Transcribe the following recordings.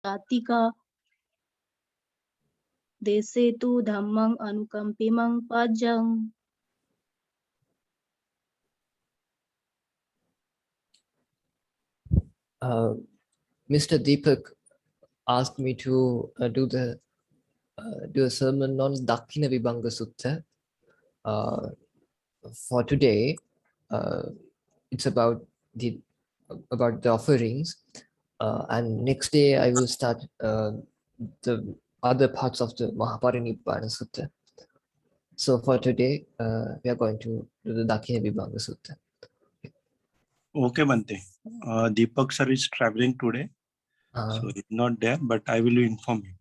Tatika Desetu Dhammang Anukampimang Pajang. Mr. Deepak asked me to do a sermon on Dakhinna Vibhanga Sutta. For today, it's about the offerings, and next day I will start the other parts of the Mahaparinibbana Sutta. So for today, we are going to do the Dakhinna Vibhanga Sutta. Okay, Bhante. Deepak sir is traveling today, so he's not there, but I will inform him.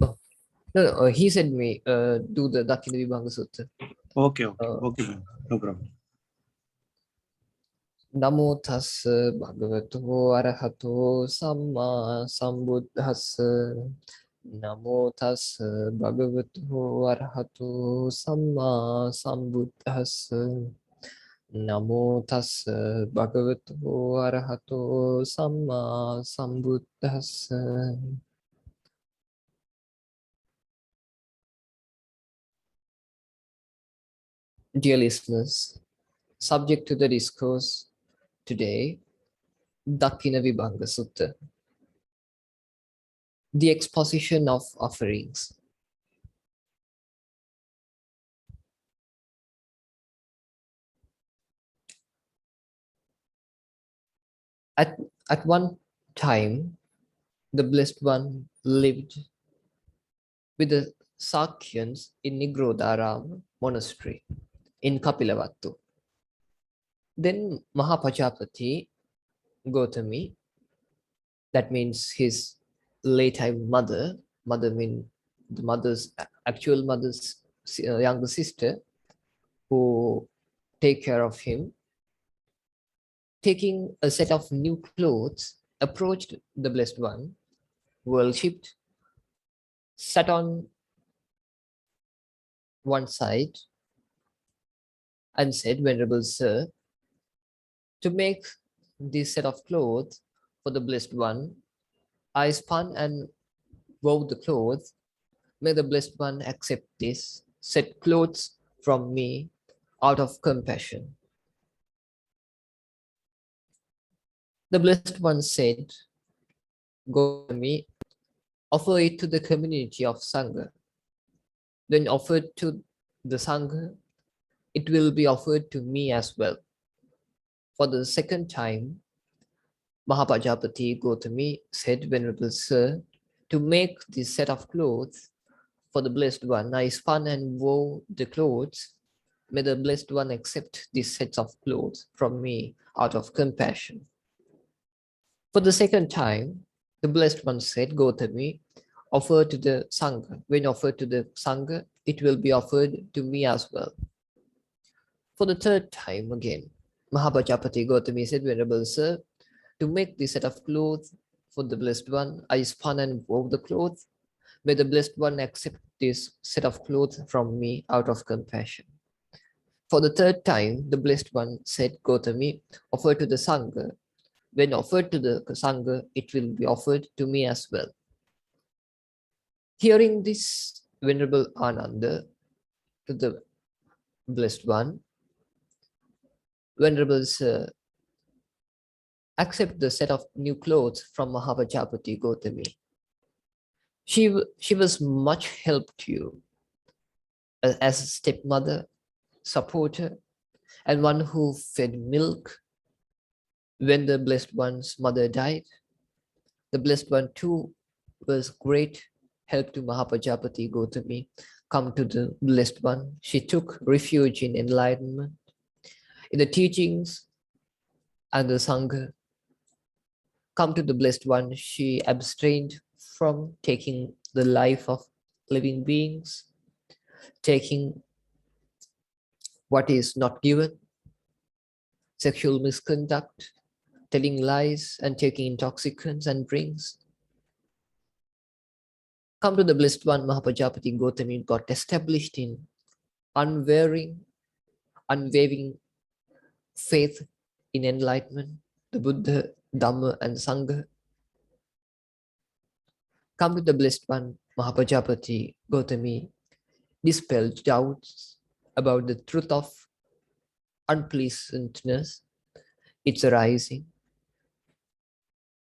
Oh, no, he said me do the Dakhinna Vibhanga Sutta. Okay, okay, Bhante. No problem. Namo tassa bhagavato arahato samma sambuddhassa. Namo tassa bhagavato arahato samma sambuddhassa. Namo tassa bhagavato arahato samma sambuddhassa. Dear listeners, subject to the discourse today, Dakhinna Vibhanga Sutta, the Exposition of Offerings. At one time, the Blessed One lived with the Sakyans in Nigrodharam monastery in Kapilavatthu. Then Mahapajapati Gautami, that means his late-time mother means the actual mother's younger sister, who take care of him, taking a set of new clothes, approached the Blessed One, worshipped, sat on one side, and said, "Venerable Sir, to make this set of clothes for the Blessed One, I spun and wove the clothes. May the Blessed One accept this set clothes from me out of compassion." The Blessed One said, "Go to me, offer it to the community of Sangha. When offered to the Sangha, it will be offered to me as well." For the second time, Mahapajapati Gautami said, "Venerable Sir, to make this set of clothes for the Blessed One, I spun and wove the clothes. May the Blessed One accept these sets of clothes from me out of compassion." For the second time, the Blessed One said, "Gautami, offer to the Sangha. When offered to the Sangha, it will be offered to me as well." For the third time again, Mahapajapati Gautami said, "Venerable Sir, to make this set of clothes for the Blessed One, I spun and wove the clothes. May the Blessed One accept this set of clothes from me out of compassion." For the third time, the Blessed One said, "Gautami, offer to the Sangha. When offered to the Sangha, it will be offered to me as well." Hearing this, Venerable Ananda, to the Blessed One, "Venerable Sir, accept the set of new clothes from Mahapajapati Gautami. She was much help to you as a stepmother, supporter, and one who fed milk when the Blessed One's mother died. The Blessed One too was great help to Mahapajapati Gautami. Come to the Blessed One. She took refuge in enlightenment, in the teachings and the Sangha. Come to the Blessed One. She abstained from taking the life of living beings, taking what is not given, sexual misconduct, telling lies, and taking intoxicants and drinks. Come to the Blessed One, Mahapajapati Gautami got established in unwavering faith in enlightenment, the Buddha, Dhamma, and Sangha. come to the Blessed One, Mahapajapati Gautami, dispel doubts about the truth of unpleasantness, its arising,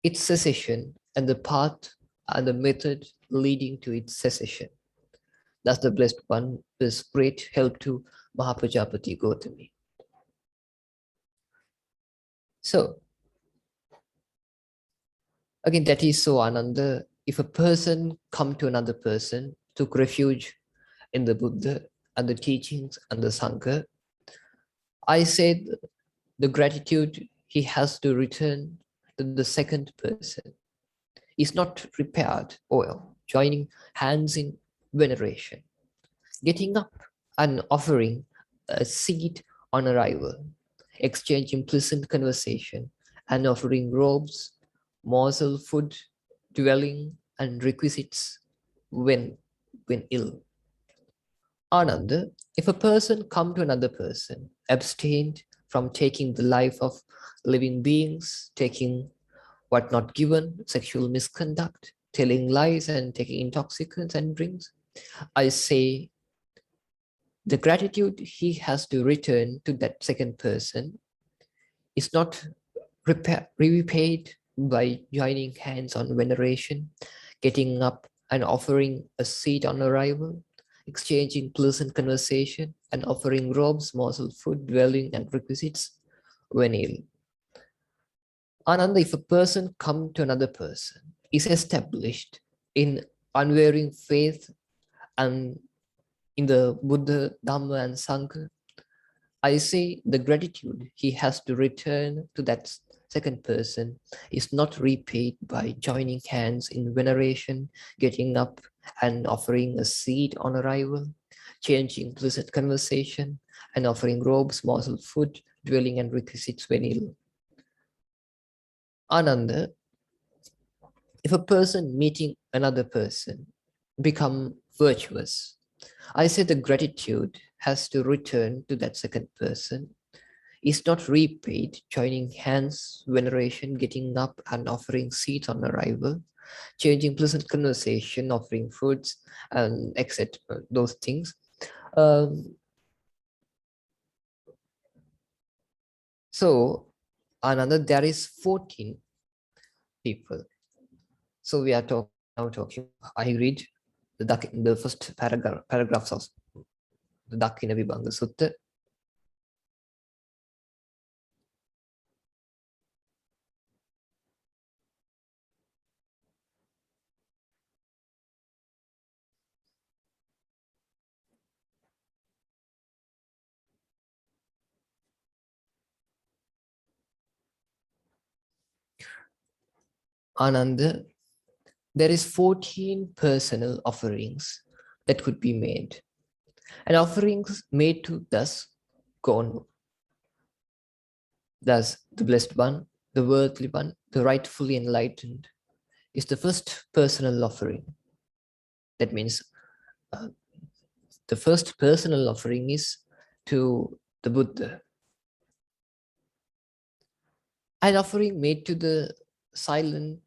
its cessation, and the path and the method leading to its cessation. Thus the Blessed One is great help to Mahapajapati Gautami. So, again, that is so Ananda. If a person come to another person, took refuge in the Buddha and the teachings and the Sangha, I said the gratitude he has to return to the second person is not repaired or joining hands in veneration, getting up and offering a seat on arrival, exchanging pleasant conversation, and offering robes, morsel food, dwelling, and requisites when ill. Ananda, if a person come to another person, abstained from taking the life of living beings, taking what not given, sexual misconduct, telling lies, and taking intoxicants and drinks, I say the gratitude he has to return to that second person is not repaid by joining hands on veneration, getting up and offering a seat on arrival, exchanging pleasant conversation, and offering robes, morsel food, dwelling, and requisites when ill. Ananda, if a person come to another person, is established in unwavering faith and in the Buddha, Dhamma, and Sangha, I say the gratitude he has to return to that second person is not repaid by joining hands in veneration, getting up and offering a seat on arrival, changing pleasant conversation, and offering robes, morsel food, dwelling, and requisites when ill. Ananda, if a person meeting another person become virtuous, I say the gratitude has to return to that second person, is not repaid, joining hands, veneration, getting up and offering seats on arrival, changing pleasant conversation, offering foods, and etc. Those things. So, Ananda, there is 14 people. So we are now talking. I read the first paragraphs of the Dakhinna vibhanga sutta. Ananda, there is 14 personal offerings that could be made. And offerings made to thus gone. Thus, the Blessed One, the Worldly One, the rightfully enlightened, is the first personal offering. That means the first personal offering is to the Buddha. An offering made to the silent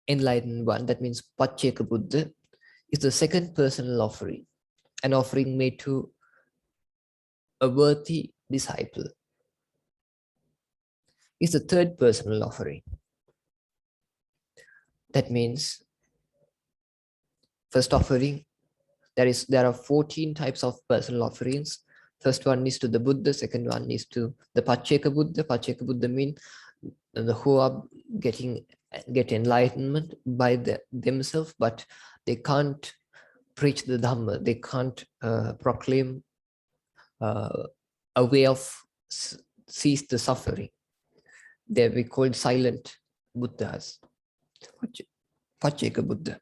enlightened one, that means Pacceka Buddha, is the second personal offering. An offering made to a worthy disciple is the third personal offering. That means first offering, there are 14 types of personal offerings. First one is to the Buddha, second one is to the Pacceka Buddha. Pacceka Buddha means the who are get enlightenment by themselves, but they can't preach the Dhamma, they can't proclaim a way of cease the suffering. They we called silent Buddhas, Pacceka Buddha.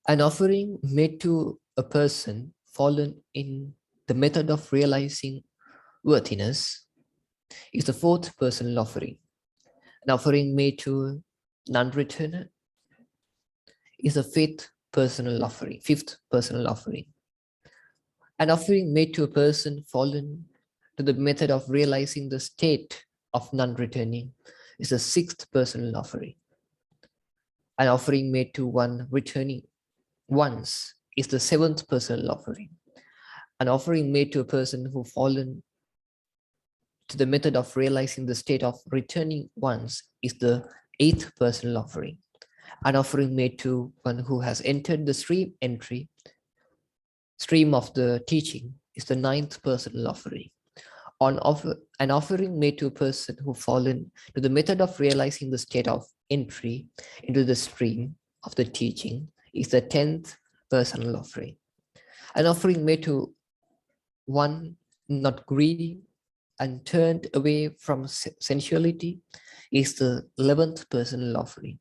An offering made to a person fallen in the method of realizing worthiness is the fourth personal offering. An offering made to non-returner is the fifth personal offering. An offering made to a person fallen to the method of realizing the state of non-returning is the sixth personal offering. An offering made to one returning once is the seventh personal offering. An offering made to a person who fallen to the method of realizing the state of returning once is the eighth personal offering. An offering made to one who has entered the stream of the teaching is the ninth personal offering. An offering made to a person who fallen to the method of realizing the state of entry into the stream of the teaching is the 10th personal offering. An offering made to one not greedy and turned away from sensuality is the 11th personal offering.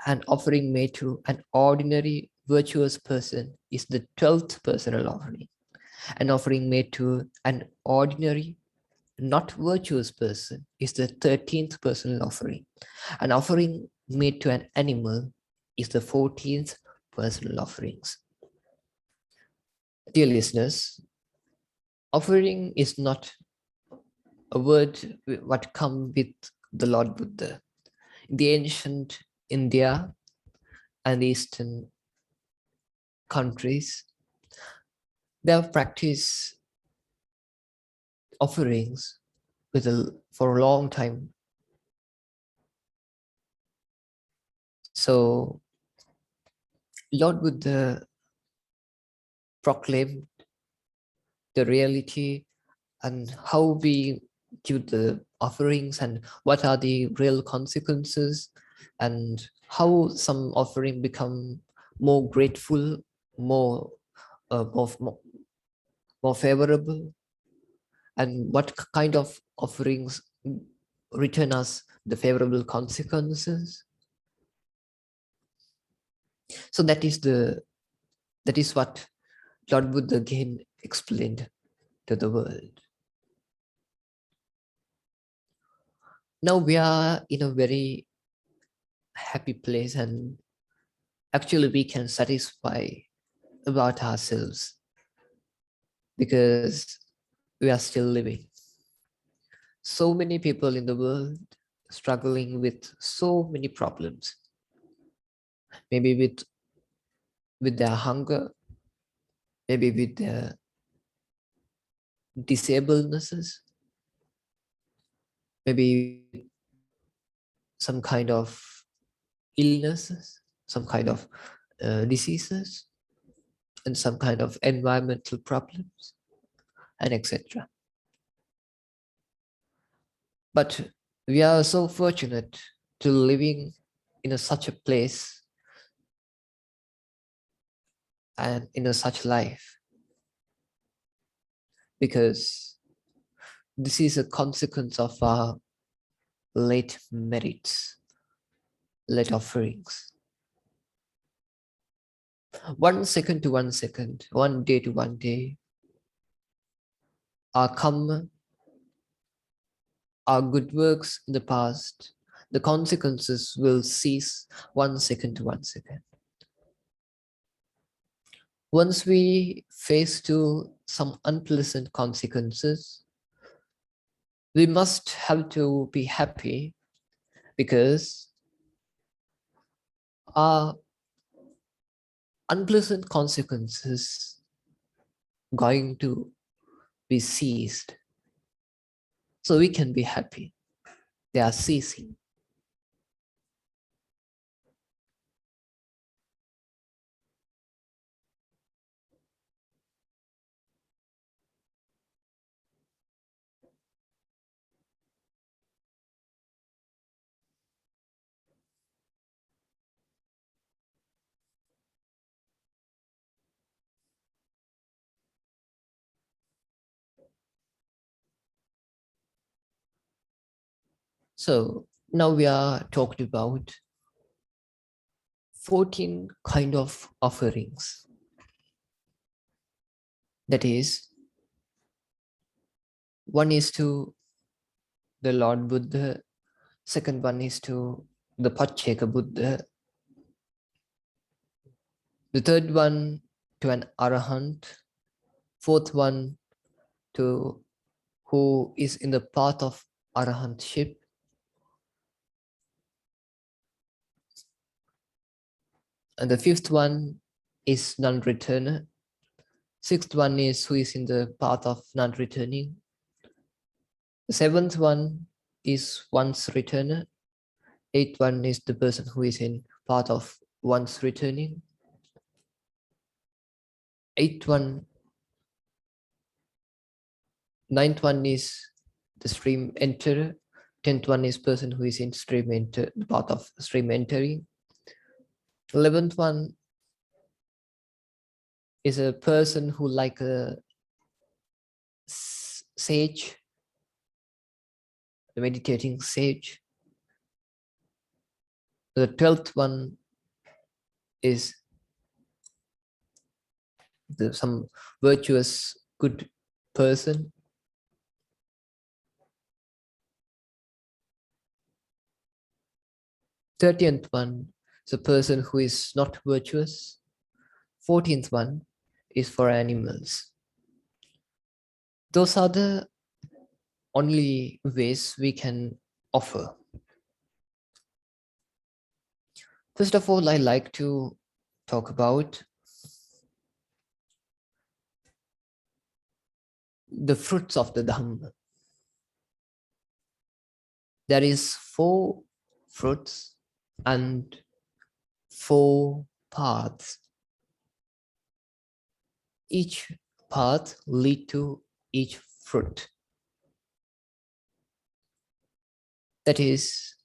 An offering made to an ordinary virtuous person is the 12th personal offering. An offering made to an ordinary not virtuous person is the 13th personal offering. An offering made to an animal is the 14th personal offerings. Dear listeners, offering is not a word what come with the Lord Buddha. In the ancient India and Eastern countries, they have practiced offerings for a long time. So Lord Buddha proclaimed the reality and how we give the offerings and what are the real consequences and how some offering become more grateful, more favorable, and what kind of offerings return us the favorable consequences. So that is what Lord Buddha again explained to the world. Now we are in a very happy place and actually we can satisfy about ourselves because we are still living. So many people in the world struggling with so many problems, maybe with their hunger, maybe with their disablednesses, maybe some kind of illnesses, some kind of diseases, and some kind of environmental problems, and etc. But we are so fortunate to living in such a place and in such life, because this is a consequence of our late merits, late offerings. 1 second to 1 second, 1 day to 1 day, our karma, our good works in the past, the consequences will cease 1 second to 1 second. Once we face to some unpleasant consequences, we must have to be happy because our unpleasant consequences going to be ceased. So we can be happy. They are ceasing. So now we are talking about 14 kind of offerings. That is, one is to the Lord Buddha, second one is to the Pacceka Buddha, the third one to an Arahant, fourth one to who is in the path of arahantship. And the fifth one is non-returner. Sixth one is who is in the path of non-returning. The seventh one is once returner. Eighth one is the person who is in path of once returning. Ninth one is the stream enterer. 10th one is person who is in stream enter, the path of stream entering. 11th one is a person who like a sage, the meditating sage. The 12th one is some virtuous good person. 13th one is a person who is not virtuous. 14th one is for animals. Those are the only ways we can offer. First of all, I like to talk about the fruits of the Dhamma. There is 4 fruits and 4 paths. Each path leads to each fruit. That is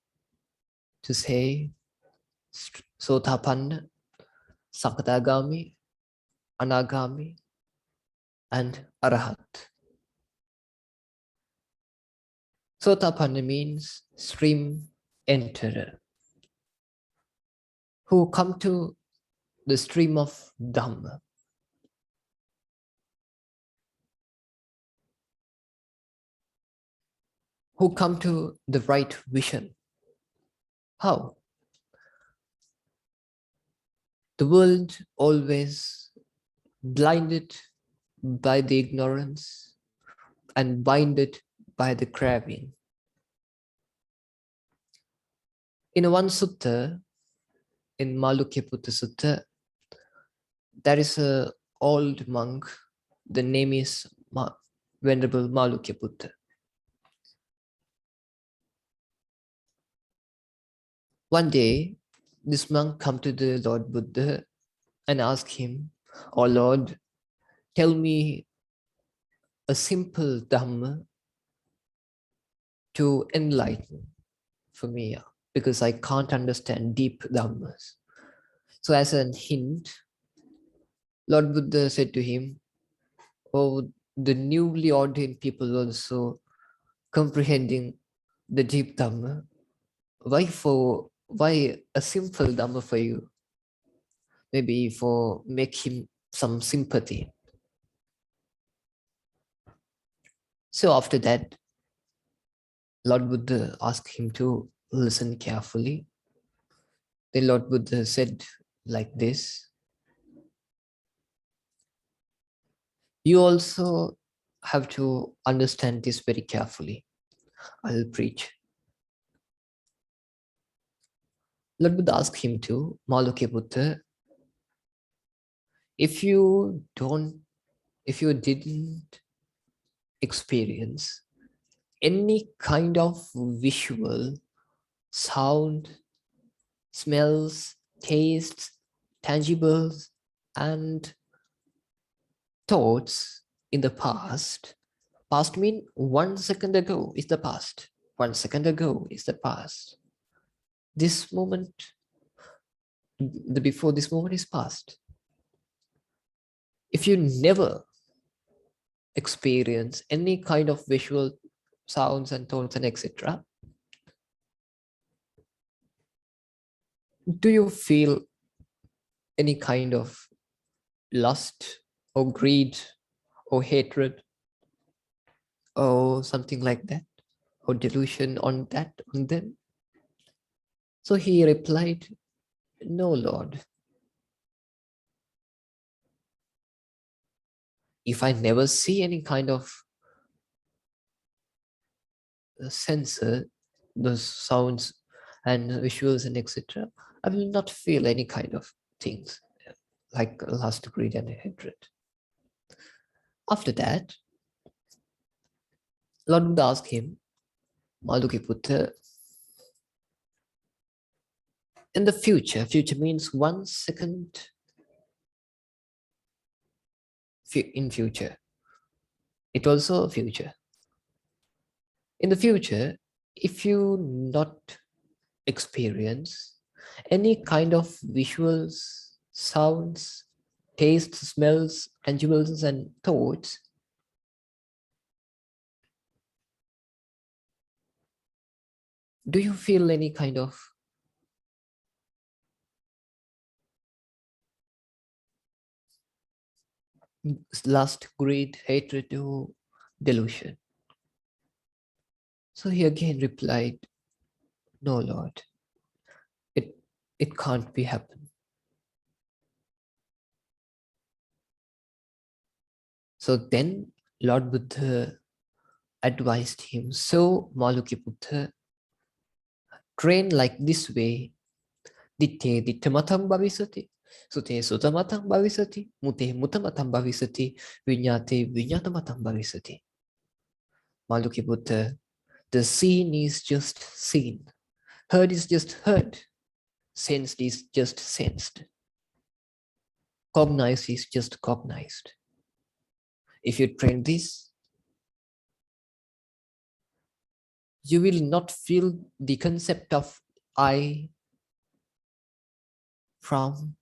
to say, Sotapanna, Sakadagami, Anagami, and Arahat. Sotapanna means stream enterer, who come to the stream of Dhamma. Who come to the right vision. How? The world always blinded by the ignorance and binded by the craving. In one sutta, in Malukyaputta Sutta, there is an old monk. The name is Venerable Malukyaputta. One day, this monk come to the Lord Buddha and ask him, "Oh Lord, tell me a simple Dhamma to enlighten for me, because I can't understand deep Dhammas." So as a hint, Lord Buddha said to him, "Oh, the newly ordained people also comprehending the deep Dhamma. Why a simple Dhamma for you? Maybe for make him some sympathy." So after that, Lord Buddha asked him to listen carefully. Then Lord Buddha said like this, "You also have to understand this very carefully. I'll preach." Lord Buddha asked him to, "Malukyaputta, if you didn't experience any kind of visual, sound, smells, tastes, tangibles, and thoughts in the past. Past means 1 second ago is the past. 1 second ago is the past. This moment, the before this moment is past. If you never experience any kind of visual sounds and tones and etc., do you feel any kind of lust or greed or hatred or something like that, or delusion on that, on them?" So he replied, "No, Lord. If I never see any kind of censor those sounds and visuals and etc., I will not feel any kind of things like lust, greed, and hatred. After that, Lord Buddha asked him, Malukiputta, in the future means 1 second in future. It also future. In the future, if you not experience any kind of visuals, sounds, tastes, smells, tangibles, and thoughts, do you feel any kind of lust, greed, hatred, or delusion? So he again replied, no, Lord, it can't be happen. So then Lord Buddha advised him, so Malukiputta, train like this way, ditte dittamatam bhavisati, sute sutamatam bhavisati, mute mutamatam bhavisati, vinyate vinyatamatam bhavisati. Malukiputta, the seen is just seen, heard is just heard, sensed is just sensed, cognized is just cognized. If you train this, you will not feel the concept of I from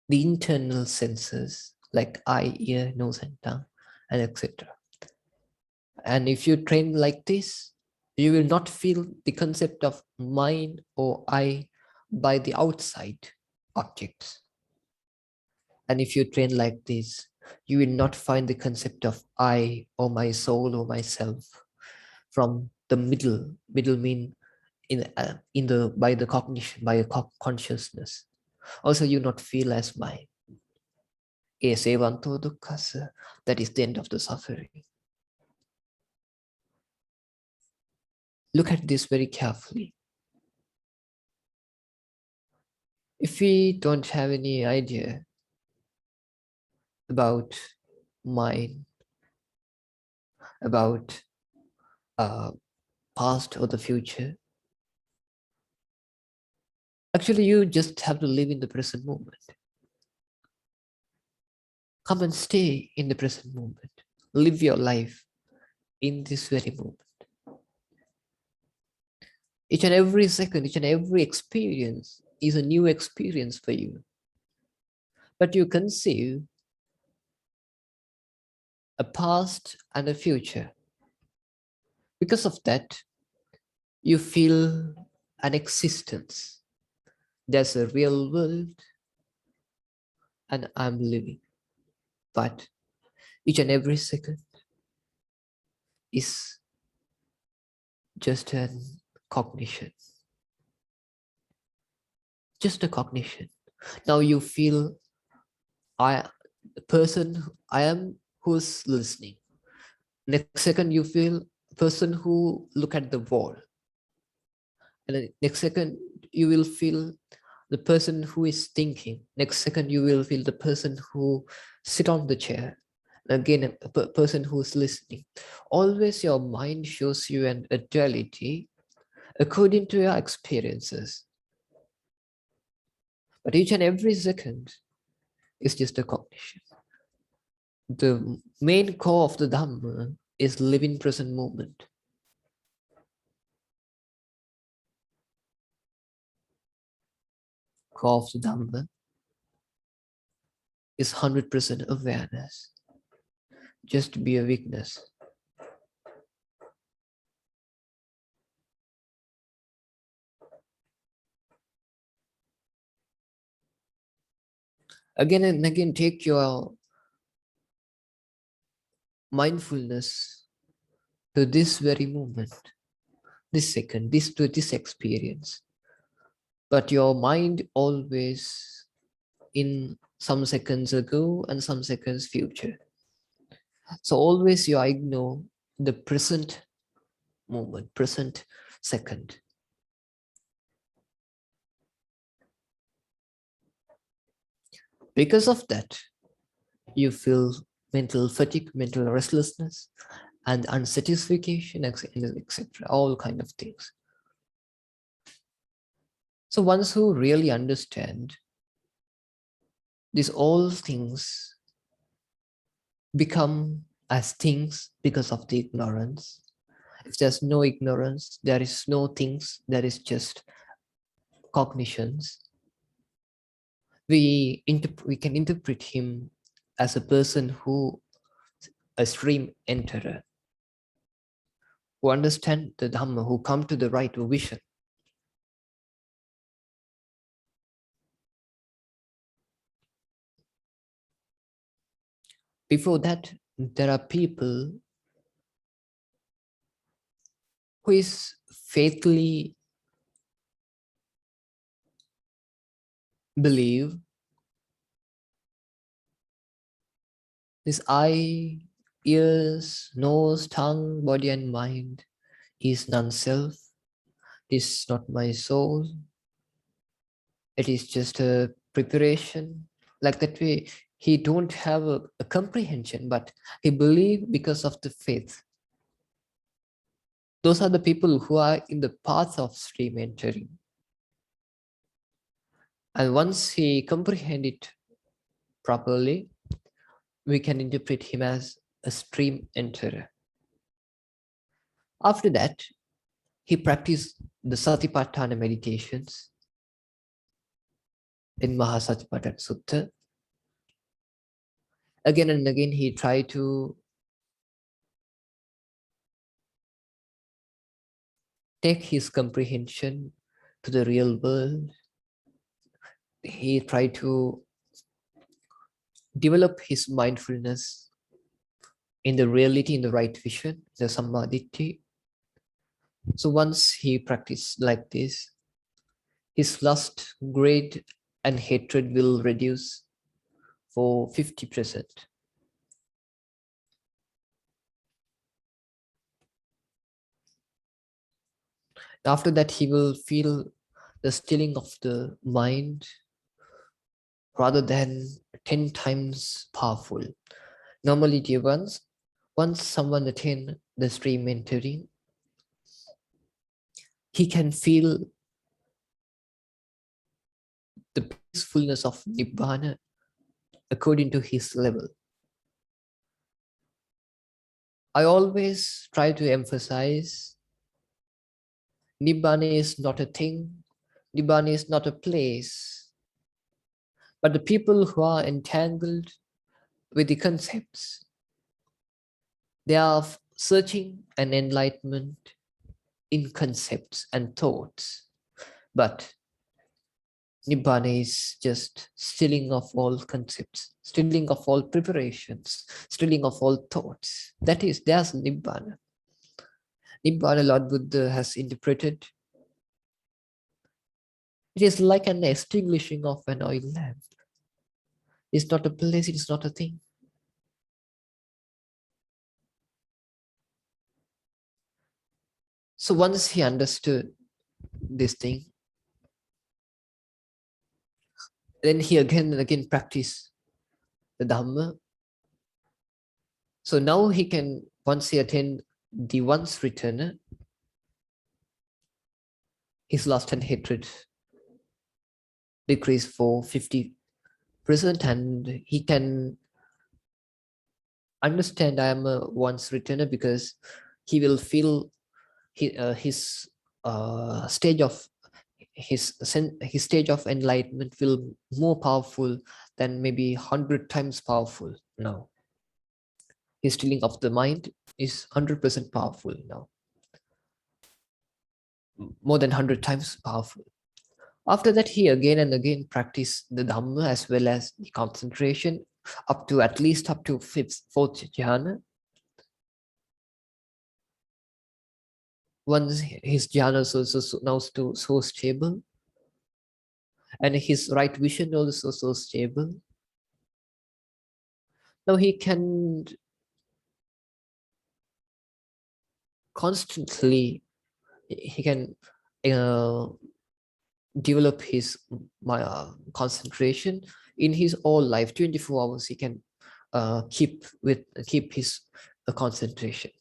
the internal senses like eye, ear, nose, and tongue, and etc. And if you train like this, you will not feel the concept of mind or I by the outside objects. And if you train like this, you will not find the concept of I or my soul or myself from the middle mean by the cognition, by a consciousness. Also, you not feel as mind. Esevanto dukkhasa, that is the end of the suffering. Look at this very carefully. If we don't have any idea about mind, about past or the future, actually you just have to live in the present moment. Come and stay in the present moment. Live your life in this very moment. Each and every second, each and every experience is a new experience for you. But you conceive a past and a future. Because of that, you feel an existence. There's a real world and I'm living. But each and every second is just a cognition. Just a cognition. Now you feel I am who's listening. Next second you feel a person who look at the wall. And then next second you will feel the person who is thinking. Next second you will feel the person who sit on the chair. Again, a person who is listening. Always your mind shows you a duality according to your experiences. But each and every second is just a cognition. The main core of the Dhamma is living present moment. Core of the Dhamma is 100% awareness. Just be a witness. Again and again, take your mindfulness to this very moment, this second, this experience. But your mind always in some seconds ago and some seconds future. So always you ignore the present moment, present second. Because of that, you feel mental fatigue, mental restlessness, and unsatisfaction, etc. All kind of things. So once who really understand these all things become as things because of the ignorance. If there's no ignorance, there is no things, there is just cognitions. We can interpret him as a person who, a stream enterer, who understand the Dhamma, who come to the right vision. Before that, there are people who is faithfully believe this eye, ears, nose, tongue, body and mind is non-self. This is not my soul. It is just a preparation. Like that way, he don't have a comprehension, but he believe because of the faith. Those are the people who are in the path of stream entering. And once he comprehend it properly, we can interpret him as a stream enterer. After that, he practiced the Satipatthana meditations in Mahasatipatthana Sutta. Again and again, he tried to take his comprehension to the real world. He tried to develop his mindfulness in the reality, in the right vision, the samadhi. So once he practiced like this, his lust, greed, and hatred will reduce for 50%. After that, he will feel the stilling of the mind rather than 10 times powerful. Normally, dear ones, once someone attain the stream entering, he can feel the peacefulness of Nibbana according to his level. I always try to emphasize Nibbana is not a thing, Nibbana is not a place, but the people who are entangled with the concepts, they are searching an enlightenment in concepts and thoughts. But Nibbana is just stilling of all concepts, stilling of all preparations, stilling of all thoughts. There's Nibbana. Nibbana, Lord Buddha has interpreted. It is like an extinguishing of an oil lamp. It's not a place, it is not a thing. So once he understood this thing, then he again and again practiced the Dhamma. So now he can, once he attained the once returner, his lust and hatred decrease for 50%, and he can understand I am a once returner because he will feel his stage of his stage of enlightenment will more powerful than maybe 100 times powerful now. His stilling of the mind is 100% powerful now, more than 100 times powerful. After that, he again and again practiced the Dhamma as well as the concentration at least up to fourth jhana. Once his jhana is also now so stable, and his right vision also so stable, now he can constantly he can develop his concentration in his whole life. 24 hours he can keep his concentration.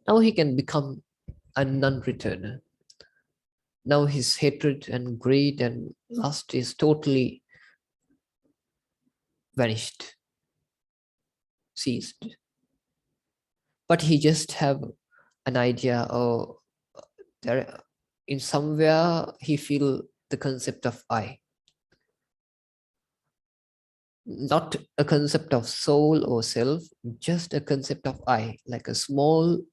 Now he can become a non-returner. Now his hatred and greed and lust is totally vanished, ceased. But he just have an idea, or there in somewhere he feel the concept of I. Not a concept of soul or self, just a concept of I, like a small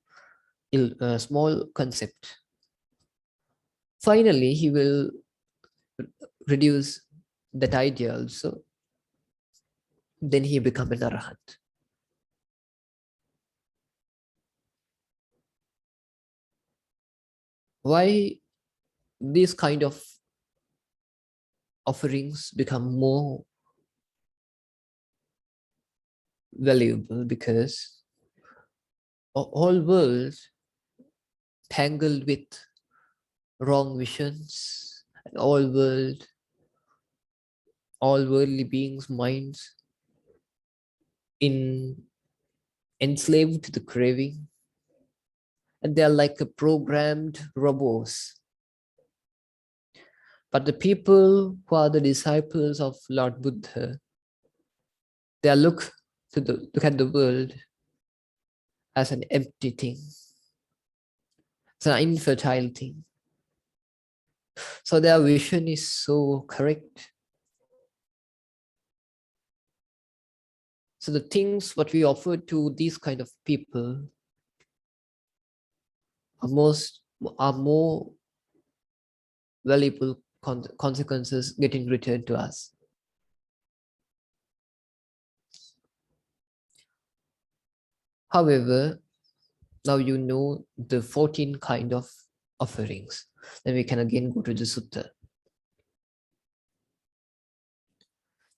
concept. Finally, he will reduce that idea also. Then he become an arahant. Why these kind of offerings become more valuable? Because all world tangled with wrong visions, and all worldly beings' minds enslaved to the craving, and they are like a programmed robots. But the people who are the disciples of Lord Buddha, they look at the world as an empty thing. It's an infertile thing. So their vision is so correct. So the things what we offer to these kind of people are more valuable consequences getting returned to us. However, now you know the 14 kind of offerings. Then we can again go to the sutta.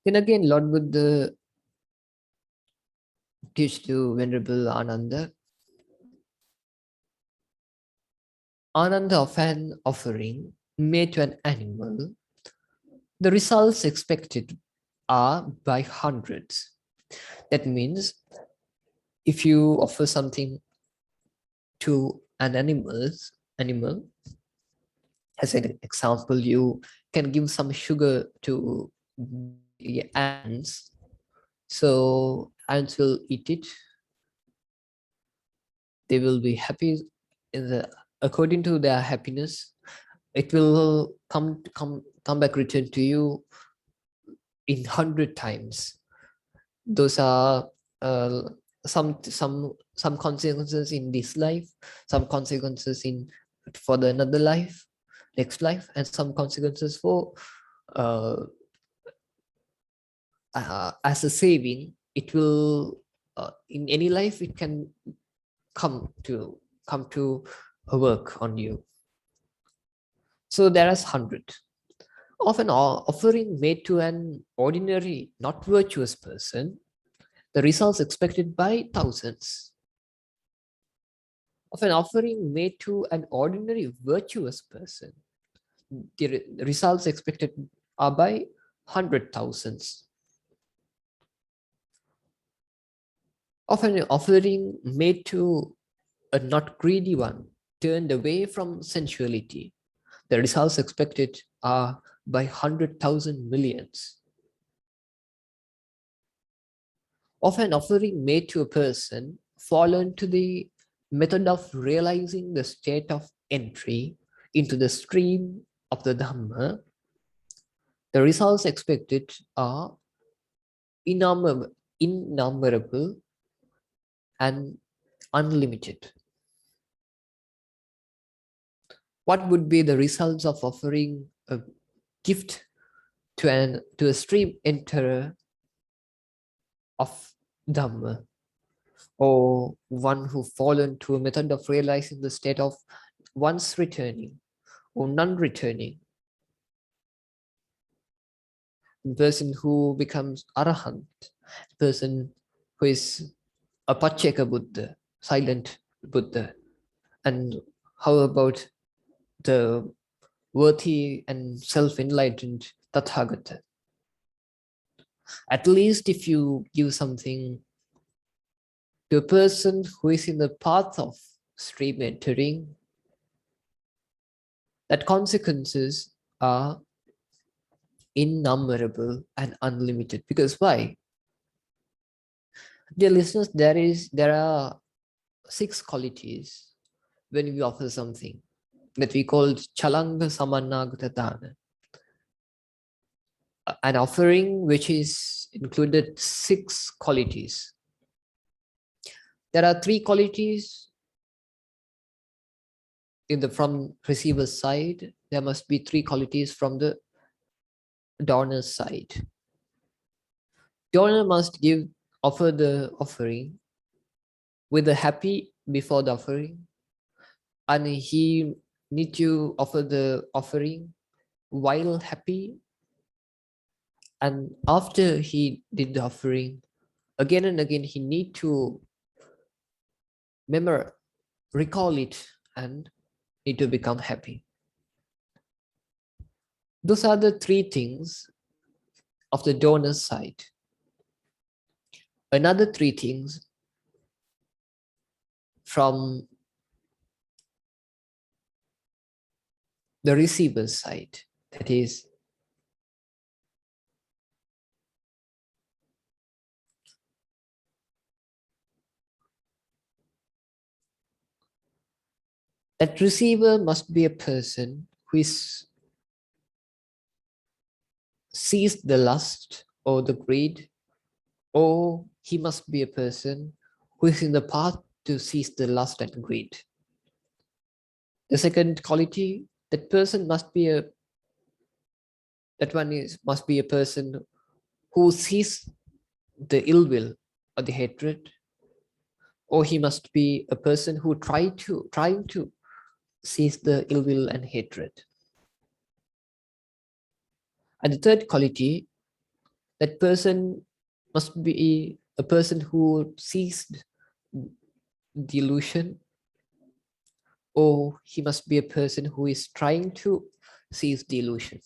Then again, Lord Buddha teach to Venerable Ananda. Ananda of an offering made to an animal, the results expected are by hundreds. That means if you offer something to an animal, as an example, you can give some sugar to the ants, so ants will eat it. They will be happy. According to their happiness, it will come back return to you in 100 times. Those are some consequences in this life, some consequences for the another life, next life, and some consequences for as a saving. It will in any life it can come to work on you. So there is 100 of an offering made to an ordinary, not virtuous person. The results expected by thousands. Of an offering made to an ordinary virtuous person, the results expected are by 100,000s. Of an offering made to a not greedy one, turned away from sensuality, the results expected are by 100,000 millions. Of an offering made to a person fallen to the method of realizing the state of entry into the stream of the Dhamma, the results expected are innumerable and unlimited. What would be the results of offering a gift to a stream enterer of Dhamma, or one who fallen to a method of realizing the state of once returning or non-returning? The person who becomes Arahant, person who is a Pacheka Buddha, silent Buddha, And how about the worthy and self-enlightened Tathagata? At least if you give something to a person who is in the path of stream entering, that consequences are innumerable and unlimited. Because why? Dear listeners, there are 6 qualities when we offer something that we call Chalanga Samanagata Dana. An offering which is included 6 qualities. There are 3 qualities from receiver's side. There must be 3 qualities from the donor's side. Donor must offer the offering with a happy before the offering, and he need to offer the offering while happy, and after he did the offering, again and again he need to recall it and need to become happy. Those are the 3 things of the donor's side. Another 3 things from the receiver's side. That is, that receiver must be a person who sees the lust or the greed, or he must be a person who is in the path to cease the lust and greed. The second quality, that person must be a person who sees the ill will or the hatred, or he must be a person who trying to cease the ill will and hatred. And the third quality, that person must be a person who sees delusion, or he must be a person who is trying to cease delusion.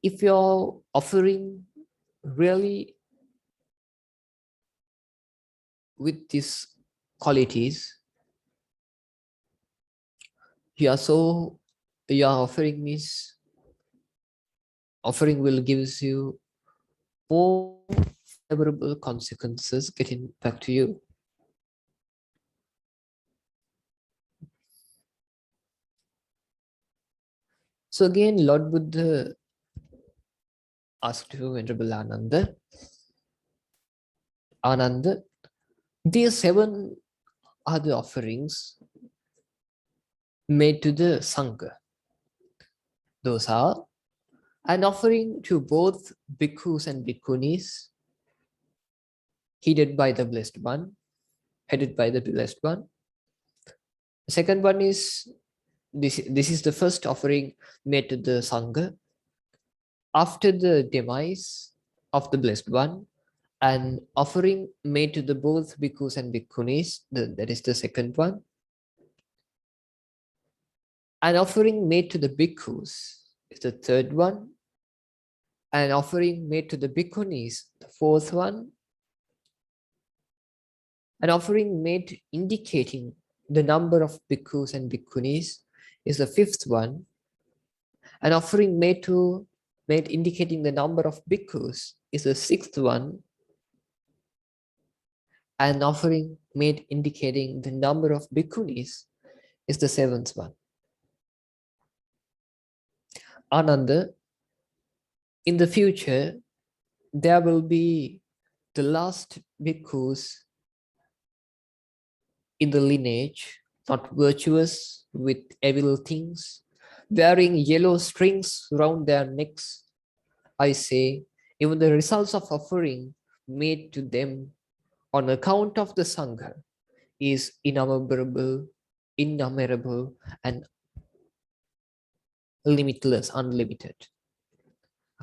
If you're offering really with these qualities, your offering will gives you more favorable consequences getting back to you. So again, Lord Buddha asked to Venerable Ananda, these 7 are the offerings made to the Sangha. Those are an offering to both bhikkhus and bhikkhunis, headed by the Blessed One. The second one is, this is the first offering made to the Sangha after the demise of the Blessed One, and offering made to the both bhikkhus and bhikkhunis, that is the second one. An offering made to the bhikkhus is the third one. An offering made to the bhikkhunis, the fourth one. An offering made indicating the number of bhikkhus and bhikkhunis is the fifth one. An offering made indicating the number of bhikkhus is the sixth one. An offering made indicating the number of bhikkhunis is the seventh one. Ananda, in the future, there will be the last bhikkhus in the lineage, not virtuous, with evil things, wearing yellow strings around their necks. I say, even the results of offering made to them on account of the Sangha is innumerable, and limitless, unlimited.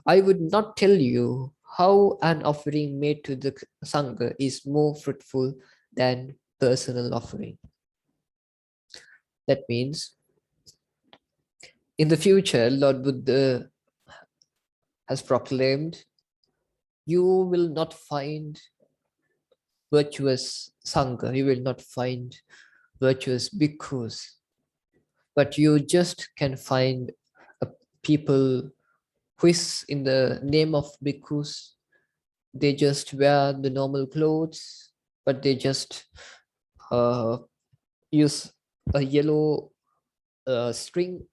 I would not tell you how an offering made to the Sangha is more fruitful than personal offering. That means in the future, Lord Buddha has proclaimed, you will not find virtuous Sangha, you will not find virtuous bhikkhus, but you just can find a people who is in the name of bhikkhus. They just wear the normal clothes, but they just use a yellow string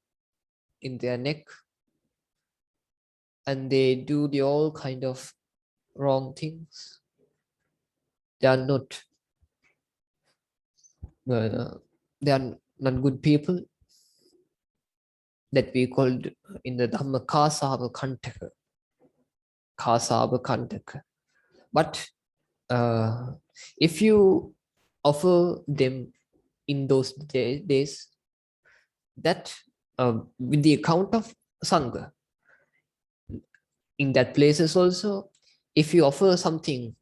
in their neck, and they do the all kind of wrong things. They are not they are not good people, that we called in the Dhamma Kasava Kantaka. Kasava Kantaka. But if you offer them in those days, that with the account of Sangha, in that places also, if you offer something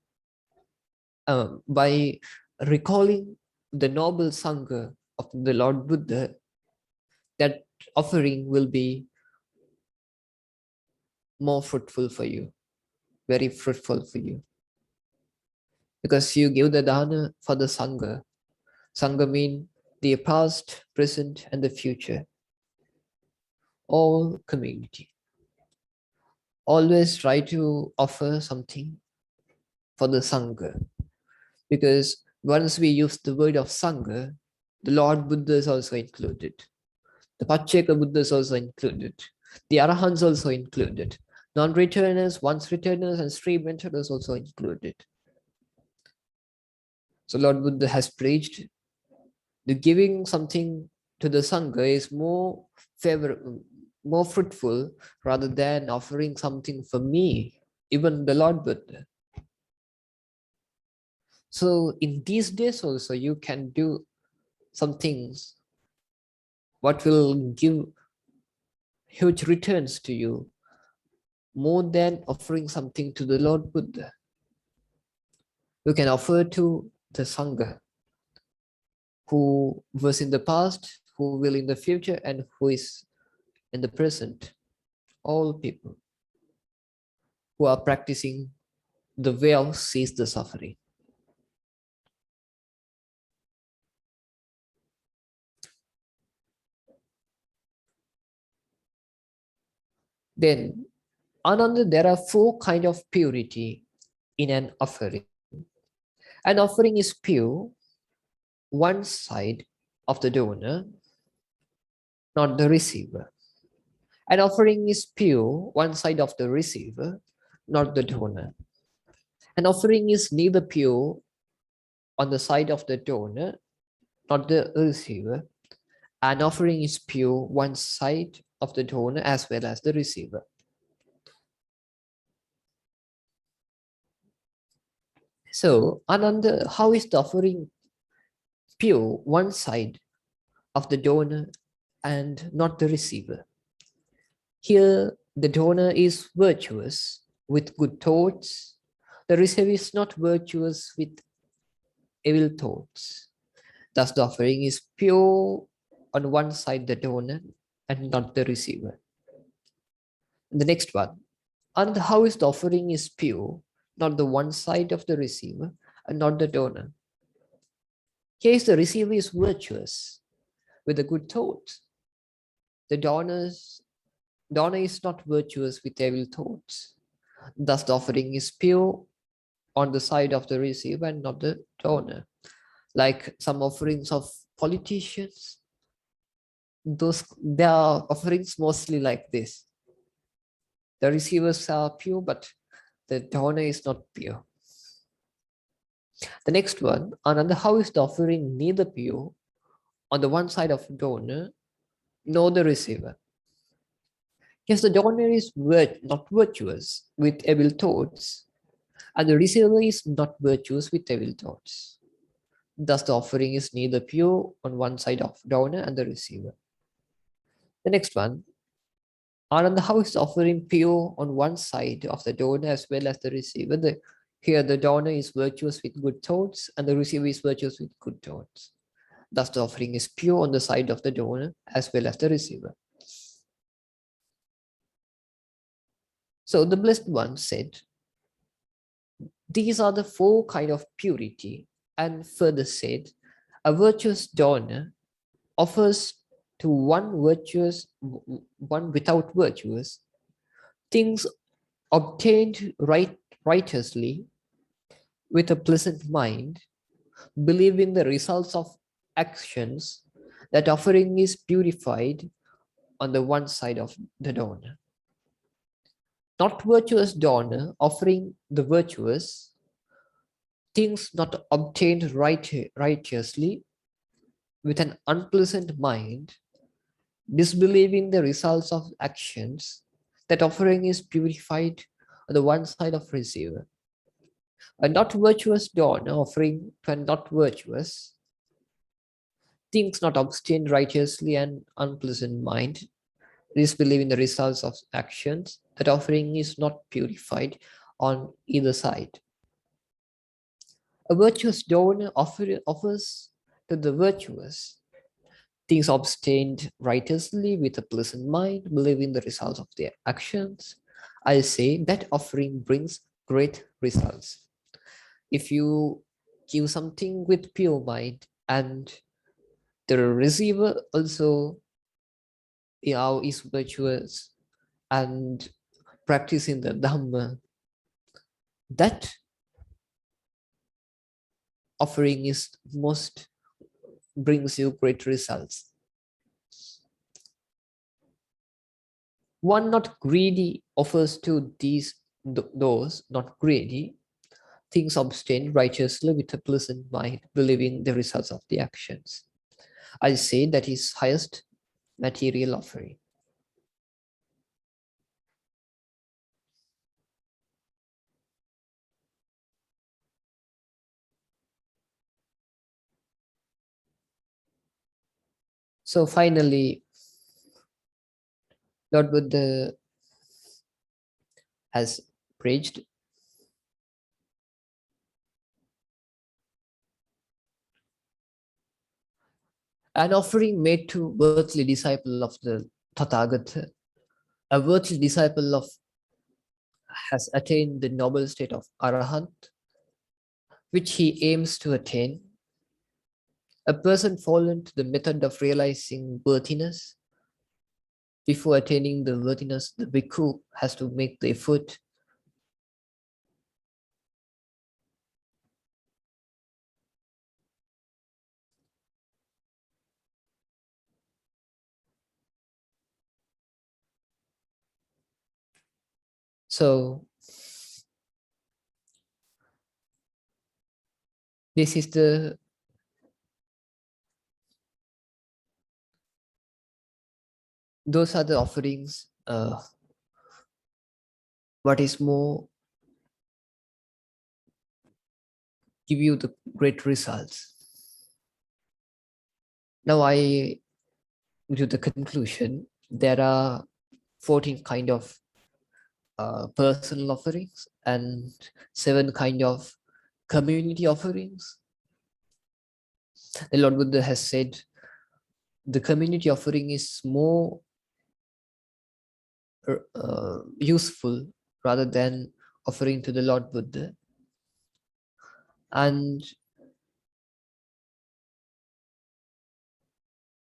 by recalling the noble Sangha of the Lord Buddha, that offering will be more fruitful for you, very fruitful for you. Because you give the dana for the Sangha. Sangha means the past, present, and the future. All community. Always try to offer something for the Sangha. Because once we use the word of Sangha, the Lord Buddha is also included. The Pacceka Buddha is also included. The Arahants also included. Non-returners, once-returners, and stream-enterers also included. So Lord Buddha has preached the giving something to the Sangha is more favorable, more fruitful, rather than offering something for me, even the Lord Buddha. So in these days also, you can do some things what will give huge returns to you, more than offering something to the Lord Buddha. You can offer to the Sangha, who was in the past, who will in the future, and who is in the present. All people who are practicing the way of cease the suffering. Then, Ananda, there are 4 kinds of purity in an offering. An offering is pure, one side of the donor, not the receiver. An offering is pure, one side of the receiver, not the donor. An offering is neither pure on the side of the donor, not the receiver. An offering is pure, one side of the donor as well as the receiver. So, Ananda, how is the offering pure, one side of the donor and not the receiver? Here, the donor is virtuous with good thoughts. The receiver is not virtuous with evil thoughts. Thus, the offering is pure on one side, the donor, and not the receiver. The next one, and how is the offering is pure, not the one side of the receiver and not the donor. Here is the receiver is virtuous with a good thought. The donor is not virtuous with evil thoughts. Thus, the offering is pure on the side of the receiver and not the donor. Like some offerings of politicians, there are offerings mostly like this. The receivers are pure, but the donor is not pure. The next one, another, how is the offering neither pure on the one side of donor nor the receiver? Yes, the donor is not virtuous with evil thoughts, and the receiver is not virtuous with evil thoughts. Thus, the offering is neither pure on one side of donor and the receiver. The next one, Ananda, how is the offering pure on one side of the donor as well as the receiver? Here, the donor is virtuous with good thoughts and the receiver is virtuous with good thoughts. Thus, the offering is pure on the side of the donor as well as the receiver. So the Blessed One said, these are the four kinds of purity, and further said, a virtuous donor offers to one without virtuous things obtained righteously with a pleasant mind, believing the results of actions. That offering is purified on the one side of the donor. Not virtuous donor offering the virtuous things not obtained righteously with an unpleasant mind, disbelieving the results of actions. That offering is purified on the one side of receiver. A not virtuous donor offering to a not virtuous things not obtained righteously and unpleasant mind, disbelieving the results of actions. That offering is not purified on either side. A virtuous donor offers to the virtuous things obtained righteously with a pleasant mind, believing the results of their actions. I say that offering brings great results. If you give something with pure mind and the receiver also is virtuous and practicing the Dhamma, that offering is most brings you great results. One not greedy offers to those not greedy things obtained righteously with a pleasant mind, believing the results of the actions. I say that is highest material offering. So finally, Lord Buddha has preached an offering made to worldly disciple of the Tathagata. A worldly disciple has attained the noble state of Arahant, which he aims to attain. A person fallen to the method of realizing worthiness. Before attaining the worthiness, the bhikkhu has to make the effort. So this is those are the offerings. What is more, give you the great results. Now I to the conclusion. There are 14 kind of personal offerings and 7 kind of community offerings. The Lord Buddha has said the community offering is more useful rather than offering to the Lord Buddha. And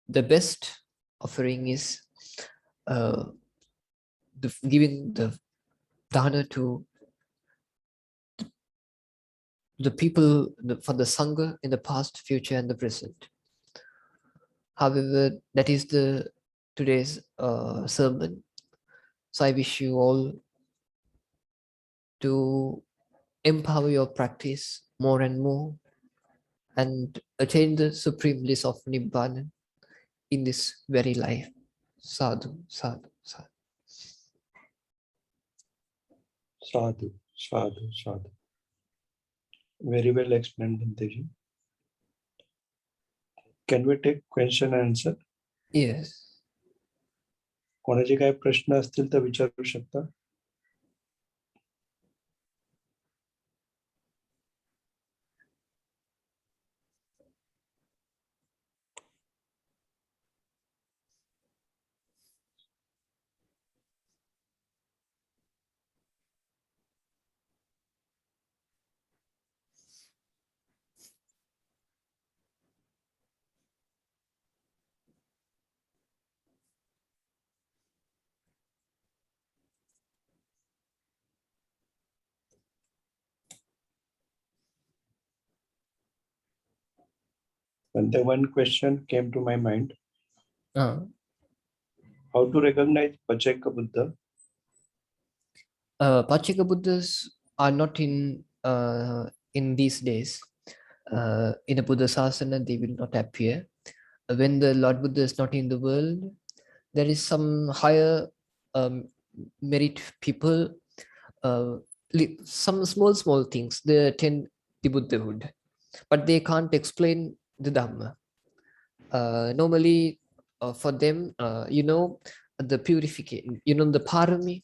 the best offering is giving the dana to the people for the Sangha in the past, future, and the present. However, that is the today's sermon. So I wish you all to empower your practice more and more and attain the supreme bliss of Nibbana in this very life. Sadhu, sadhu, sadhu. Sadhu, sadhu, sadhu. Very well explained, Bhanteji. Can we take question and answer? Yes. कोणाचे काही प्रश्न असतील तर विचारू शकता. Bhante, one question came to my mind. Uh, How to recognize Pacheka Buddha? Pacheka Buddhas are not in these days. In the Buddha Sasana, they will not appear. When the Lord Buddha is not in the world, there is some higher um, merit people, some small things, they attend the Buddhahood, but they can't explain the Dhamma. Normally, for them, the purification, the parami,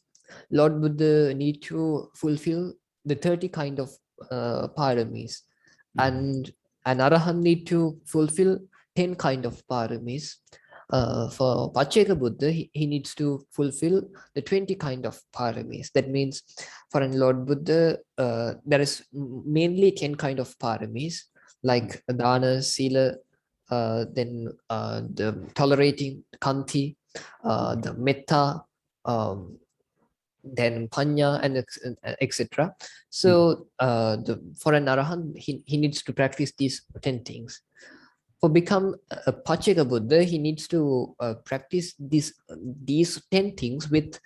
Lord Buddha need to fulfill the 30 kind of paramis, and an arahant need to fulfill 10 kind of paramis. For Pacheka Buddha, he needs to fulfill the 20 kind of paramis. That means for an Lord Buddha, there is mainly 10 kind of paramis, like dana, sila, then the tolerating, kanti, the metta, then panya, and etc. So for an arahant, he needs to practice these 10 things. For become a Pacheka Buddha, he needs to practice these 10 things with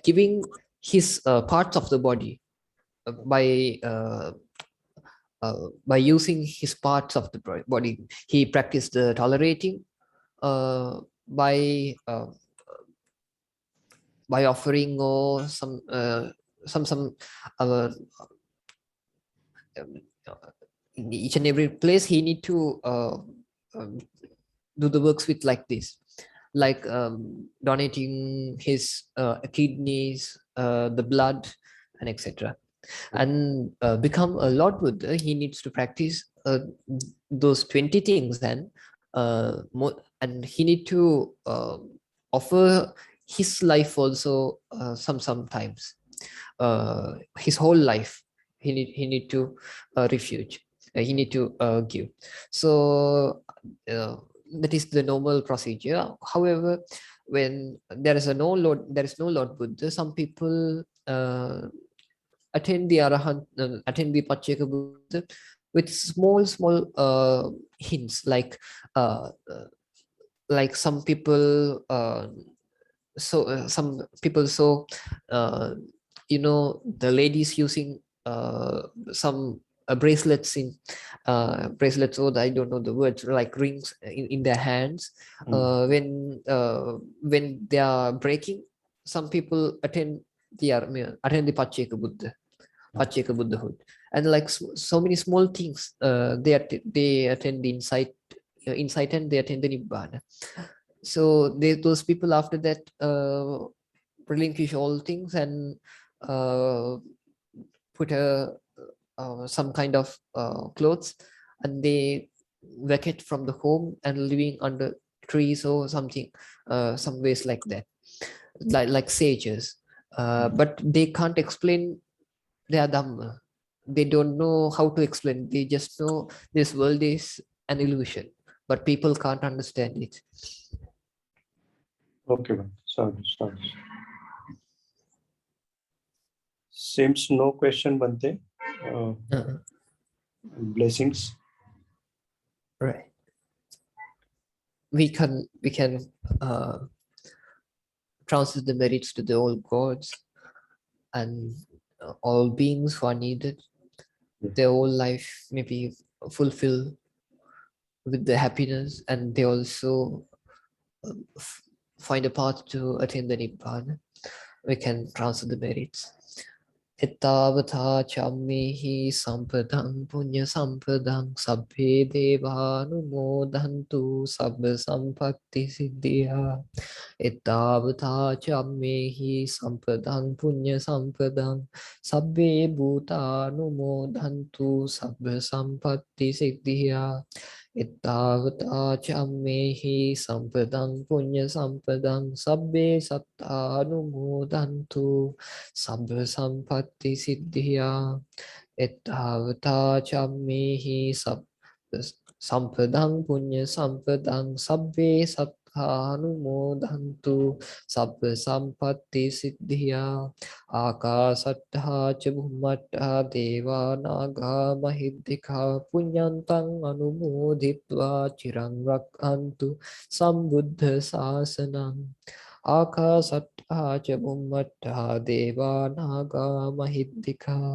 giving his parts of the body by using his parts of the body. He practiced the tolerating by offering or some in each and every place he need to do the works with like this, like donating his kidneys, the blood, and etc. And become a Lord Buddha, he needs to practice those 20 things, and he need to offer his life also sometimes, his whole life he need to refuge, he need to give. So that is the normal procedure. However, when there is no Lord Buddha, some people attend the Arahant, attend the Pacheka Buddha with small hints, like some people some people the ladies using some bracelets bracelets, or I don't know the words, like rings in their hands. When they are breaking, some people attend the Pacheka Buddhahood, and like so many small things, they attend the insight, and they attend the Nibbana. So those people after that relinquish all things and put some kind of clothes, and they vacate from the home and living under trees or something, some ways like that, like sages. But they can't explain their Dhamma. They don't know how to explain. They just know this world is an illusion, but people can't understand it. Okay, sorry. Seems no question, Bhante. Blessings. Right. We can transfer the merits to the all gods and all beings who are needed. Their whole life may be fulfilled with the happiness, and they also find a path to attain the Nibbana. We can transfer the merits. Ittavata chammehi sampadang punya sampadang sabbhe devanumodantu sabba sampatti siddhya. Ittavata chammehi sampadang punya sampadang sabbe bhutanumodantu sabba sampatti siddhya. Ittavata chammehi sampadang punya sampadang sabbe sattanumodantu sabba sampatti siddhya. Ittavata chammehi sampadang punya sampadang sabbe අනුමෝදන්තු සබ්බ සම්පත්ති සිද්ධියා ආකාසට්ඨා ච බුම්මට්ඨා දේවා නාග මහිද්దికා පුඤ්ඤන්තං අනුමෝදිත්වා චිරං රක්ඛන්තු සම්බුද්ධ ශාසනං ආකාසට්ඨා ච බුම්මට්ඨා දේවා නාග මහිද්దికා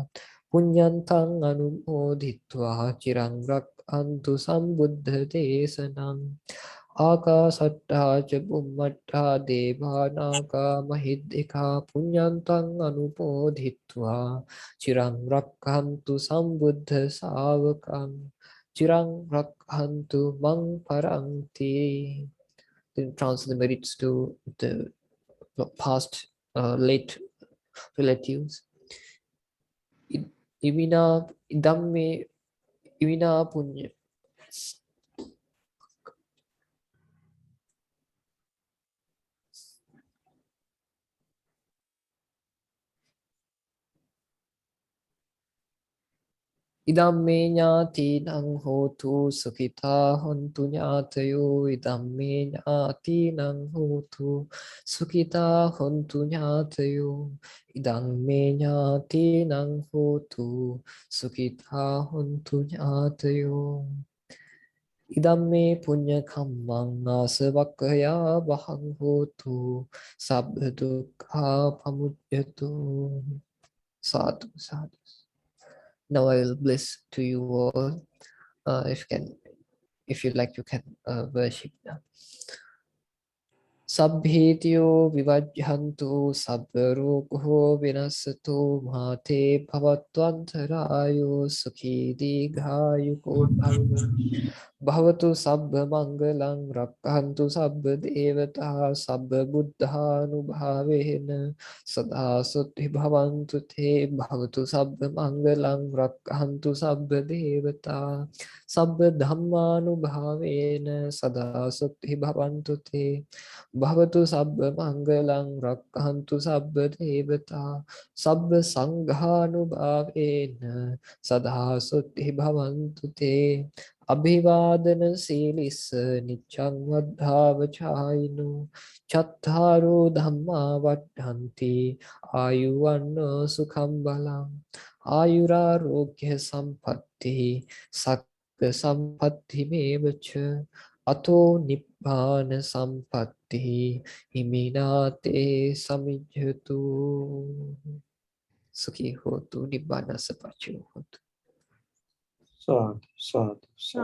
පුඤ්ඤන්තං අනුමෝදිත්වා චිරං රක්ඛන්තු සම්බුද්ධ දේශනං ආකාසට්ඨා ච බුම්මට්ඨා දේවා නාග මහිද්దికා පුඤ්ඤන්තං අනුමෝදිත්වා චිරං රක්ඛන්තු සම්බුද්ධ ශාවකං චිරං රක්ඛන්තු මං පරන්ති. Then transfer the merits to the past late relatives. Imina dhamme imina punya idamme ඥාතිනං හෝතු සුඛිතා හොන්තු ඥාතයෝ idamme ඥාතිනං හෝතු සුඛිතා හොන්තු ඥාතයෝ idamme ඥාතිනං හෝතු සුඛිතා හොන්තු ඥාතයෝ ඉදම්මේ පුඤ්ඤ කම්මං ආසවක්ඛයා වහං හෝතු සබ්බ දුක්ඛා පමුච්ඡතු. Sadhu, sadhu. Now I will bless to you all. If you like, you can worship now. Sabbhetiyo vivajjantu sabbarokho vinasatu mate bhavatvantarayo sukhi digayuko bhava. Bhavatu sabba mangalang rakkantu sabba devata sabba buddhanubhavena sada sutti bhavantu te. Bhavatu sabba mangalang rakkantu sabba devata sabba dhammanubhavena sada sutti bhavantu te. Bhavatu sabba mangalang rakkantu sabba devata sabba sanghanubhavena sada sutti bhavantu te. Abhivadana silissa niccang vaddhavachayino chattaro dhamma vaddhanti ayuvanna sukham balam ayurarogya sampatti sakka sampatti mevacha ato nibbana sampatti iminate samijjatu. Sukhi hotu nibbana sapacho hotu. Sadhu, sadhu, sadhu.